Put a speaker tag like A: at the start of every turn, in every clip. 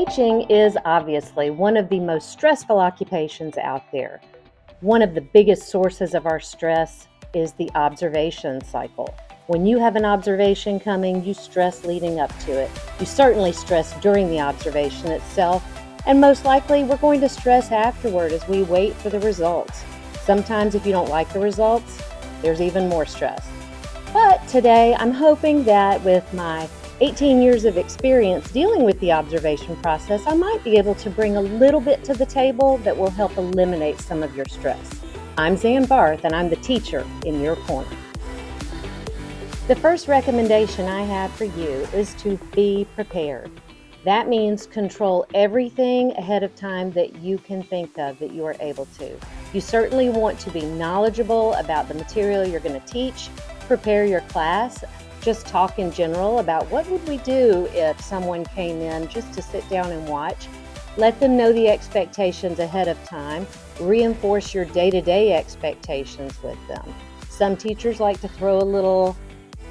A: Teaching is obviously one of the most stressful occupations out there. One of the biggest sources of our stress is the observation cycle. When you have an observation coming, you stress leading up to it. You certainly stress during the observation itself, and most likely we're going to stress afterward as we wait for the results. Sometimes if you don't like the results, there's even more stress. But today I'm hoping that with my 18 years of experience dealing with the observation process, I might be able to bring a little bit to the table that will help eliminate some of your stress. I'm Xan Barth, and I'm the teacher in your corner. The first recommendation I have for you is to be prepared. That means control everything ahead of time that you can think of that you are able to. You certainly want to be knowledgeable about the material you're going to teach, prepare your class. Just talk in general about what would we do if someone came in just to sit down and watch. Let them know the expectations ahead of time. Reinforce your day-to-day expectations with them. Some teachers like to throw a little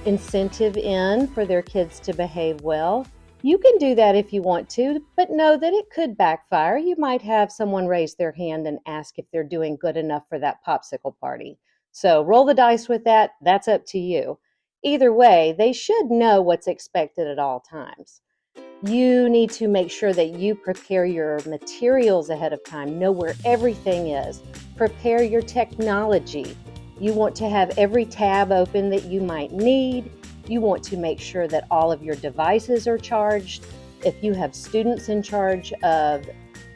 A: incentive in for their kids to behave well. You can do that if you want to, but know that it could backfire. You might have someone raise their hand and ask if they're doing good enough for that popsicle party. So roll the dice with that. That's up to you. Either way, they should know what's expected at all times. You need to make sure that you prepare your materials ahead of time, know where everything is. Prepare your technology. You want to have every tab open that you might need. You want to make sure that all of your devices are charged. If you have students in charge of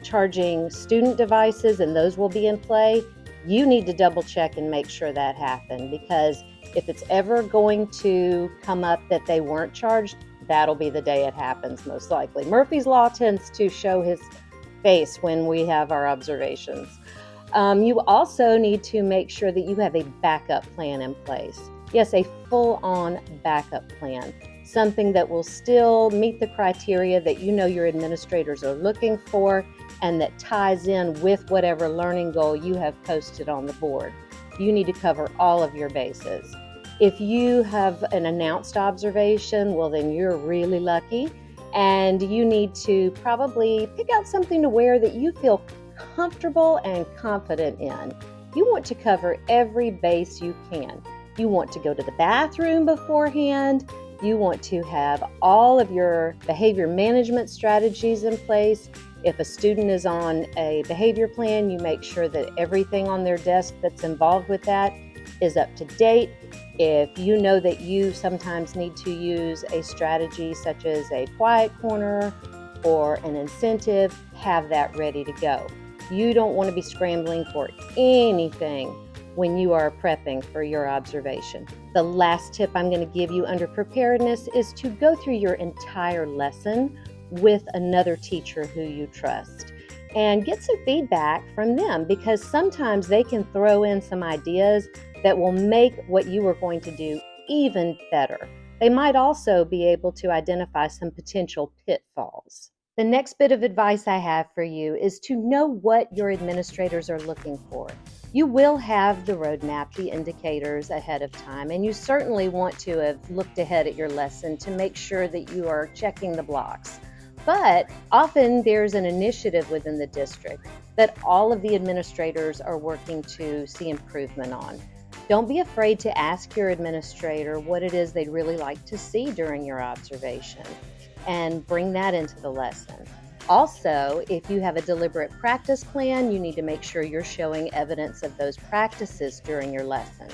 A: charging student devices and those will be in play, you need to double check and make sure that happened, because if it's ever going to come up that they weren't charged, that'll be the day it happens most likely. Murphy's Law tends to show his face when we have our observations. You also need to make sure that you have a backup plan in place. Yes, a full-on backup plan. Something that will still meet the criteria that you know your administrators are looking for and that ties in with whatever learning goal you have posted on the board. You need to cover all of your bases. If you have an announced observation, well, then you're really lucky, and you need to probably pick out something to wear that you feel comfortable and confident in. You want to cover every base you can. You want to go to the bathroom beforehand. You want to have all of your behavior management strategies in place. If a student is on a behavior plan, you make sure that everything on their desk that's involved with that is up to date. If you know that you sometimes need to use a strategy such as a quiet corner or an incentive, have that ready to go. You don't want to be scrambling for anything when you are prepping for your observation. The last tip I'm going to give you under preparedness is to go through your entire lesson with another teacher who you trust and get some feedback from them, because sometimes they can throw in some ideas that will make what you are going to do even better. They might also be able to identify some potential pitfalls. The next bit of advice I have for you is to know what your administrators are looking for. You will have the roadmap, the indicators ahead of time, and you certainly want to have looked ahead at your lesson to make sure that you are checking the blocks. But often there's an initiative within the district that all of the administrators are working to see improvement on. Don't be afraid to ask your administrator what it is they'd really like to see during your observation and bring that into the lesson. Also, if you have a deliberate practice plan, you need to make sure you're showing evidence of those practices during your lesson.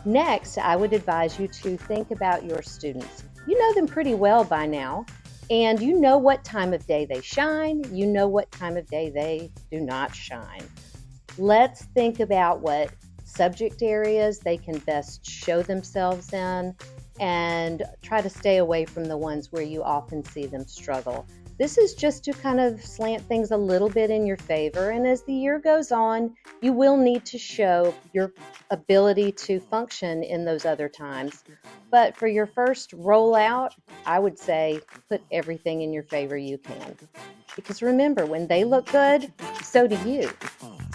A: Next, I would advise you to think about your students. You know them pretty well by now, and you know what time of day they shine. You know what time of day they do not shine. Let's think about what subject areas they can best show themselves in and try to stay away from the ones where you often see them struggle. This is just to kind of slant things a little bit in your favor, and as the year goes on, you will need to show your ability to function in those other times. But for your first rollout, I would say put everything in your favor you can. Because remember, when they look good, so do you.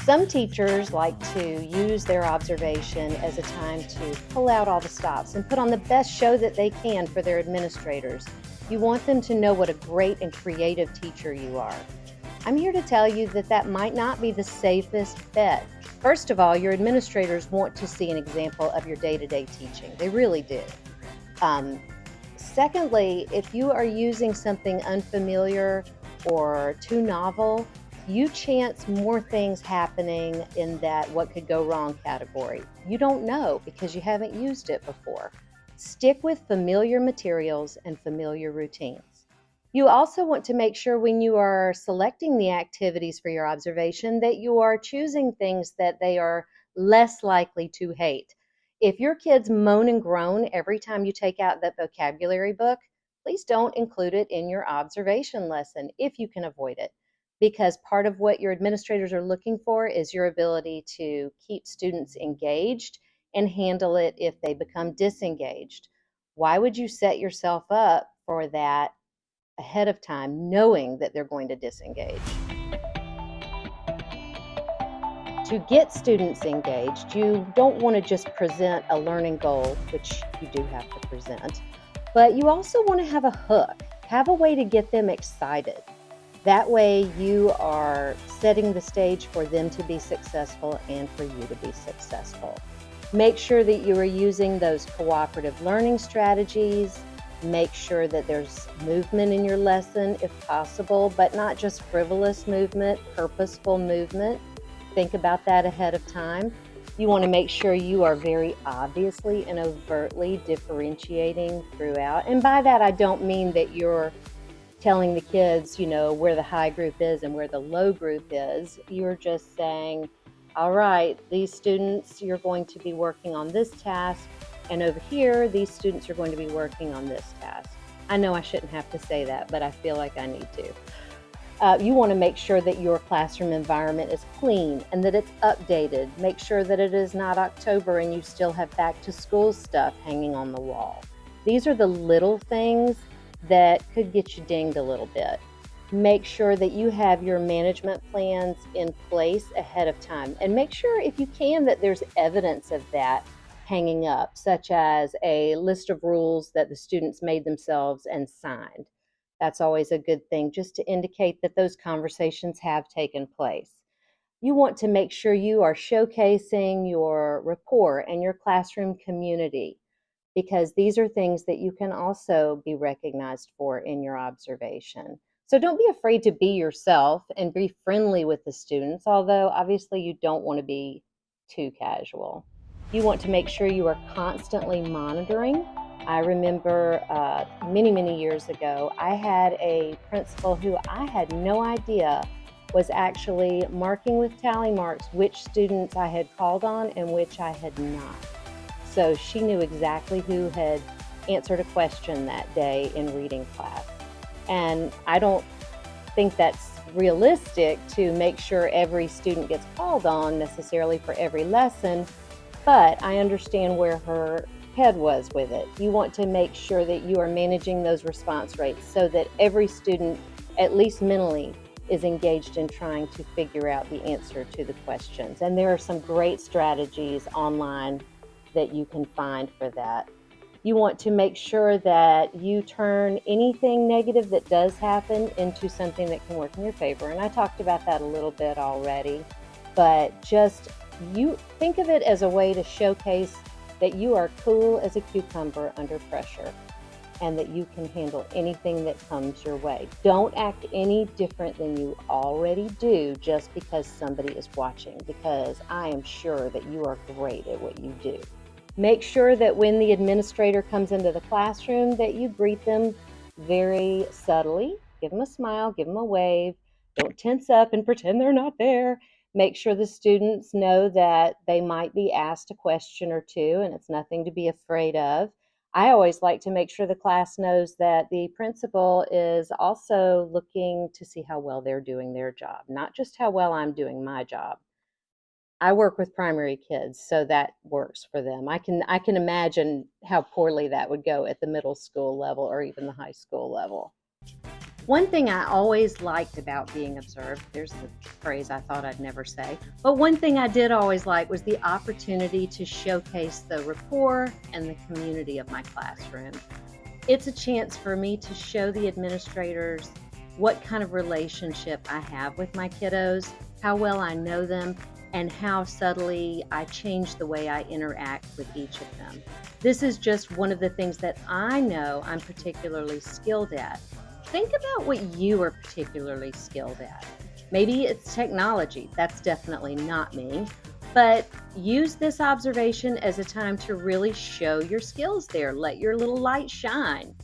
A: Some teachers like to use their observation as a time to pull out all the stops and put on the best show that they can for their administrators. You want them to know what a great and creative teacher you are. I'm here to tell you that that might not be the safest bet. First of all, your administrators want to see an example of your day-to-day teaching. They really do. Um, Secondly, if you are using something unfamiliar or too novel, you chance more things happening in that what could go wrong category. You don't know because you haven't used it before. Stick with familiar materials and familiar routines. You also want to make sure when you are selecting the activities for your observation that you are choosing things that they are less likely to hate. If your kids moan and groan every time you take out that vocabulary book, please don't include it in your observation lesson if you can avoid it, because part of what your administrators are looking for is your ability to keep students engaged and handle it if they become disengaged. Why would you set yourself up for that ahead of time, knowing that they're going to disengage? To get students engaged, you don't want to just present a learning goal, which you do have to present, but you also want to have a hook, have a way to get them excited. That way you are setting the stage for them to be successful and for you to be successful. Make sure that you are using those cooperative learning strategies. Make sure that there's movement in your lesson if possible, but not just frivolous movement, purposeful movement. Think about that ahead of time. You want to make sure you are very obviously and overtly differentiating throughout. And by that, I don't mean that you're telling the kids, where the high group is and where the low group is. You're just saying, all right, these students, you're going to be working on this task. And over here, these students are going to be working on this task. I know I shouldn't have to say that, but I feel like I need to. You want to make sure that your classroom environment is clean and that it's updated. Make sure that it is not October and you still have back to school stuff hanging on the wall. These are the little things that could get you dinged a little bit. Make sure that you have your management plans in place ahead of time, and make sure, if you can, that there's evidence of that hanging up, such as a list of rules that the students made themselves and signed. That's always a good thing, just to indicate that those conversations have taken place. You want to make sure you are showcasing your rapport and your classroom community, because these are things that you can also be recognized for in your observation. So don't be afraid to be yourself and be friendly with the students, although obviously you don't want to be too casual. You want to make sure you are constantly monitoring. I remember many, many years ago, I had a principal who I had no idea was actually marking with tally marks which students I had called on and which I had not. So she knew exactly who had answered a question that day in reading class. And I don't think that's realistic to make sure every student gets called on necessarily for every lesson, but I understand where her head was with it. You want to make sure that you are managing those response rates so that every student, at least mentally, is engaged in trying to figure out the answer to the questions. And there are some great strategies online that you can find for that. You want to make sure that you turn anything negative that does happen into something that can work in your favor. And I talked about that a little bit already, but just you think of it as a way to showcase that you are cool as a cucumber under pressure and that you can handle anything that comes your way. Don't act any different than you already do just because somebody is watching, because I am sure that you are great at what you do. Make sure that when the administrator comes into the classroom that you greet them very subtly. Give them a smile, give them a wave. Don't tense up and pretend they're not there. Make sure the students know that they might be asked a question or two and it's nothing to be afraid of. I always like to make sure the class knows that the principal is also looking to see how well they're doing their job, not just how well I'm doing my job. I work with primary kids, so that works for them. I can imagine how poorly that would go at the middle school level or even the high school level. One thing I always liked about being observed, there's the phrase I thought I'd never say, but one thing I did always like was the opportunity to showcase the rapport and the community of my classroom. It's a chance for me to show the administrators what kind of relationship I have with my kiddos, how well I know them, and how subtly I change the way I interact with each of them. This is just one of the things that I know I'm particularly skilled at. Think about what you are particularly skilled at. Maybe it's technology. That's definitely not me. But use this observation as a time to really show your skills there. Let your little light shine.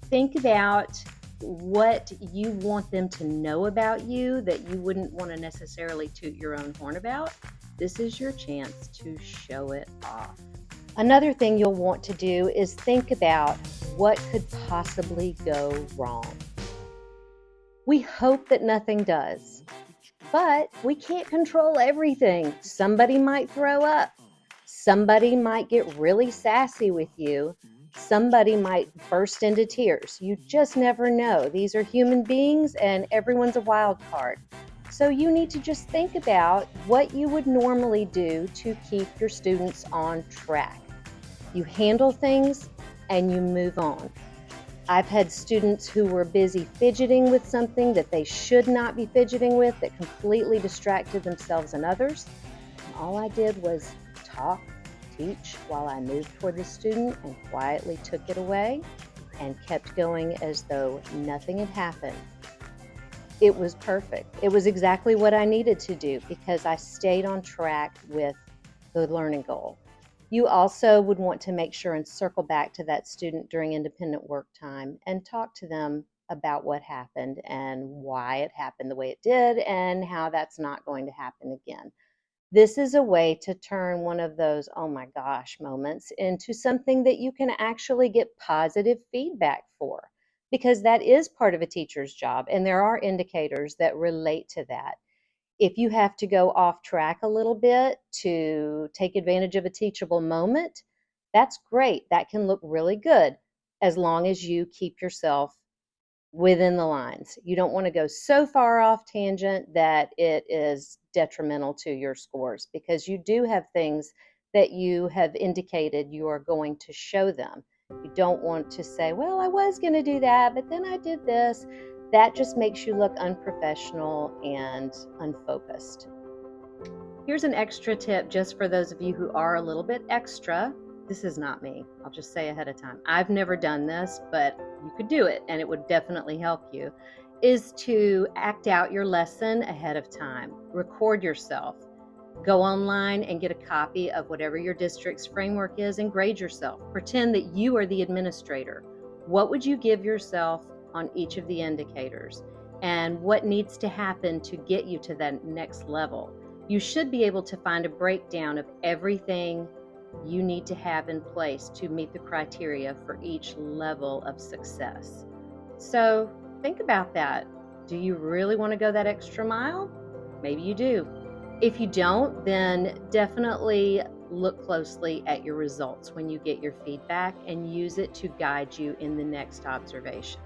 A: Think about what you want them to know about you that you wouldn't want to necessarily toot your own horn about. This is your chance to show it off. Another thing you'll want to do is think about what could possibly go wrong. We hope that nothing does. But we can't control everything. Somebody might throw up. Somebody might get really sassy with you. Somebody might burst into tears. You just never know. These are human beings and everyone's a wild card. So you need to just think about what you would normally do to keep your students on track. You handle things and you move on. I've had students who were busy fidgeting with something that they should not be fidgeting with that completely distracted themselves and others. And all I did was talk, teach while I moved toward the student and quietly took it away and kept going as though nothing had happened. It was perfect. It was exactly what I needed to do because I stayed on track with the learning goal. You also would want to make sure and circle back to that student during independent work time and talk to them about what happened and why it happened the way it did and how that's not going to happen again. This is a way to turn one of those, oh my gosh, moments into something that you can actually get positive feedback for, because that is part of a teacher's job, and there are indicators that relate to that. If you have to go off track a little bit to take advantage of a teachable moment, that's great. That can look really good as long as you keep yourself within the lines. You don't want to go so far off tangent that it is detrimental to your scores, because you do have things that you have indicated you are going to show them. You don't want to say, well, I was going to do that, but then I did this. That just makes you look unprofessional and unfocused. Here's an extra tip just for those of you who are a little bit extra. This is not me. I'll just say ahead of time. I've never done this, but you could do it and it would definitely help you, is to act out your lesson ahead of time. Record yourself. Go online and get a copy of whatever your district's framework is and grade yourself. Pretend that you are the administrator. What would you give yourself on each of the indicators? And what needs to happen to get you to that next level? You should be able to find a breakdown of everything you need to have in place to meet the criteria for each level of success. So think about that. Do you really want to go that extra mile? Maybe you do. If you don't, then definitely look closely at your results when you get your feedback and use it to guide you in the next observation.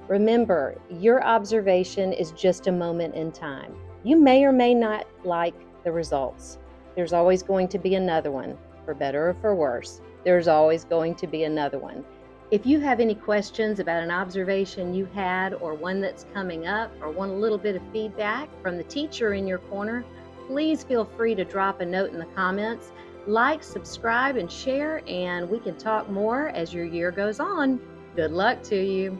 A: Remember, your observation is just a moment in time. You may or may not like the results. There's always going to be another one, for better or for worse. There's always going to be another one. If you have any questions about an observation you had or one that's coming up, or want a little bit of feedback from the teacher in your corner, please feel free to drop a note in the comments. Like, subscribe, and share, and we can talk more as your year goes on. Good luck to you.